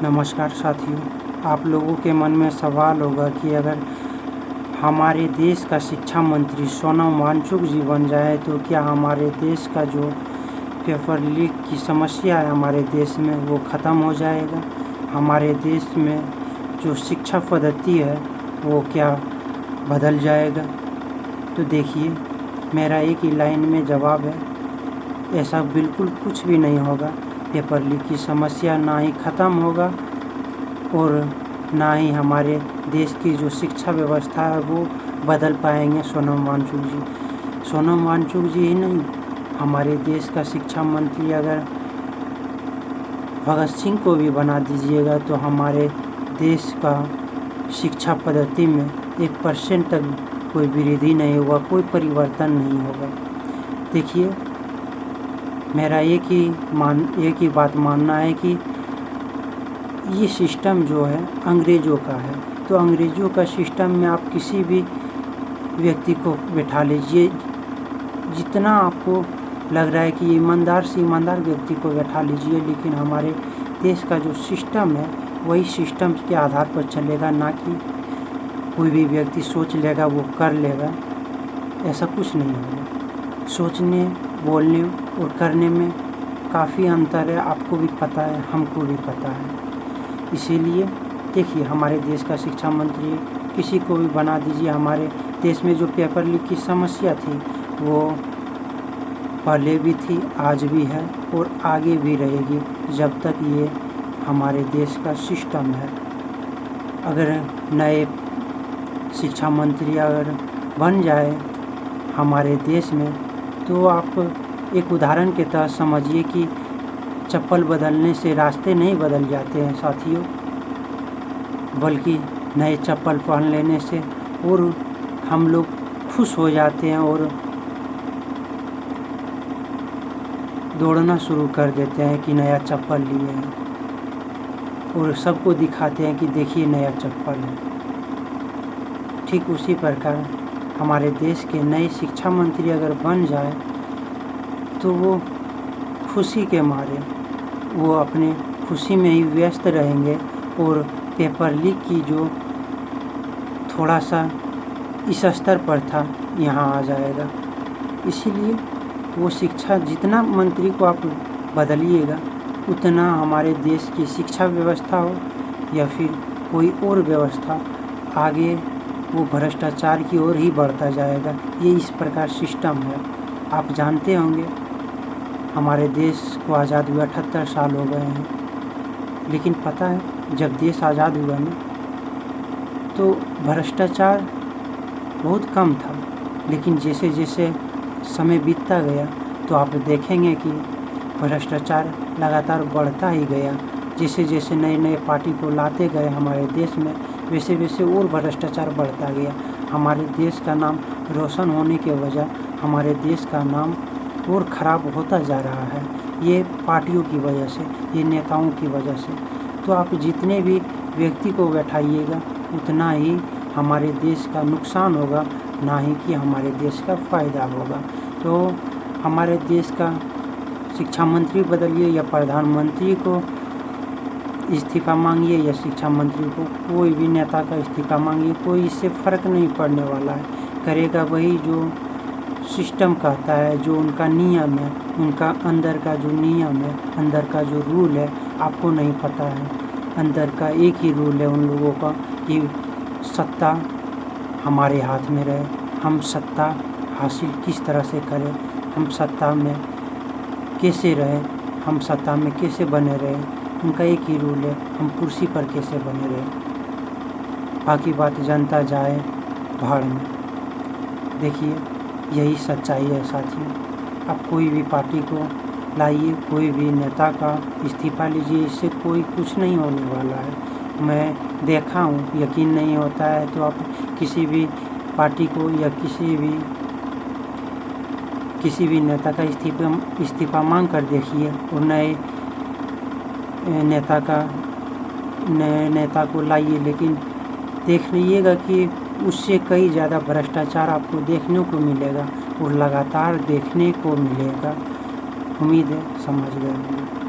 नमस्कार साथियों, आप लोगों के मन में सवाल होगा कि अगर हमारे देश का शिक्षा मंत्री सोनम वांगचुक जी बन जाए तो क्या हमारे देश का जो पेपर लीक की समस्या है हमारे देश में वो ख़त्म हो जाएगा। हमारे देश में जो शिक्षा पद्धति है वो क्या बदल जाएगा। तो देखिए, मेरा एक ही लाइन में जवाब है, ऐसा बिल्कुल कुछ भी नहीं होगा। पेपर लीक की समस्या ना ही ख़त्म होगा और ना ही हमारे देश की जो शिक्षा व्यवस्था है वो बदल पाएंगे सोनम वांगचुक जी। सोनम वांगचुक जी ही नहीं, हमारे देश का शिक्षा मंत्री अगर भगत सिंह को भी बना दीजिएगा तो हमारे देश का शिक्षा पद्धति में 1% तक कोई वृद्धि नहीं होगा, कोई परिवर्तन नहीं होगा। देखिए, मेरा एक ही बात मानना है कि ये सिस्टम जो है अंग्रेज़ों का है, तो अंग्रेज़ों का सिस्टम में आप किसी भी व्यक्ति को बैठा लीजिए, जितना आपको लग रहा है कि ईमानदार से ईमानदार व्यक्ति को बैठा लीजिए, लेकिन हमारे देश का जो सिस्टम है वही सिस्टम के आधार पर चलेगा, ना कि कोई भी व्यक्ति सोच लेगा वो कर लेगा। ऐसा कुछ नहीं होगा। सोचने, बोलने और करने में काफ़ी अंतर है, आपको भी पता है, हमको भी पता है। इसीलिए देखिए, हमारे देश का शिक्षा मंत्री किसी को भी बना दीजिए, हमारे देश में जो पेपर लीक की समस्या थी वो पहले भी थी, आज भी है और आगे भी रहेगी जब तक ये हमारे देश का सिस्टम है। अगर नए शिक्षा मंत्री अगर बन जाए हमारे देश में तो आप एक उदाहरण के तहत समझिए कि चप्पल बदलने से रास्ते नहीं बदल जाते हैं साथियों, बल्कि नए चप्पल पहन लेने से और हम लोग खुश हो जाते हैं और दौड़ना शुरू कर देते हैं कि नया चप्पल लिए हैं और सबको दिखाते हैं कि देखिए नया चप्पल है। ठीक उसी प्रकार हमारे देश के नए शिक्षा मंत्री अगर बन जाए तो वो खुशी के मारे वो अपने खुशी में ही व्यस्त रहेंगे और पेपर लीक की जो थोड़ा सा इस स्तर पर था यहाँ आ जाएगा। इसीलिए वो शिक्षा, जितना मंत्री को आप बदलिएगा उतना हमारे देश की शिक्षा व्यवस्था हो या फिर कोई और व्यवस्था आगे वो भ्रष्टाचार की ओर ही बढ़ता जाएगा। ये इस प्रकार सिस्टम है। आप जानते होंगे हमारे देश को आज़ाद हुए 78 साल हो गए हैं, लेकिन पता है जब देश आज़ाद हुआ ना तो भ्रष्टाचार बहुत कम था, लेकिन जैसे जैसे समय बीतता गया तो आप देखेंगे कि भ्रष्टाचार लगातार बढ़ता ही गया। जैसे जैसे नए नए पार्टी को लाते गए हमारे देश में वैसे वैसे और भ्रष्टाचार बढ़ता गया। हमारे देश का नाम रोशन होने के वजह हमारे देश का नाम और ख़राब होता जा रहा है, ये पार्टियों की वजह से, ये नेताओं की वजह से। तो आप जितने भी व्यक्ति को बैठाइएगा उतना ही हमारे देश का नुकसान होगा, ना ही कि हमारे देश का फ़ायदा होगा। तो हमारे देश का शिक्षा मंत्री बदलिए या प्रधानमंत्री को इस्तीफ़ा मांगिए या शिक्षा मंत्री को, कोई भी नेता का इस्तीफ़ा मांगिए, कोई इससे फ़र्क नहीं पड़ने वाला है। करेगा वही जो सिस्टम कहता है, जो उनका नियम है, उनका अंदर का जो नियम है, अंदर का जो रूल है, आपको नहीं पता है। अंदर का एक ही रूल है उन लोगों का कि सत्ता हमारे हाथ में रहे, हम सत्ता हासिल किस तरह से करें, हम सत्ता में कैसे रहें, हम सत्ता में कैसे बने रहें। उनका एक ही रूल है, हम कुर्सी पर कैसे बने रहें। बाकी बात जनता जाए भाड़ में। देखिए, यही सच्चाई है साथियों। आप कोई भी पार्टी को लाइए, कोई भी नेता का इस्तीफ़ा लीजिए, इससे कोई कुछ नहीं होने वाला है। मैं देखा हूँ, यकीन नहीं होता है तो आप किसी भी पार्टी को या किसी भी नेता का इस्तीफ़ा मांग कर देखिए और नए नेता को लाइए, लेकिन देख लीजिएगा कि उससे कई ज़्यादा भ्रष्टाचार आपको देखने को मिलेगा और लगातार देखने को मिलेगा। उम्मीद है समझ गए होंगे।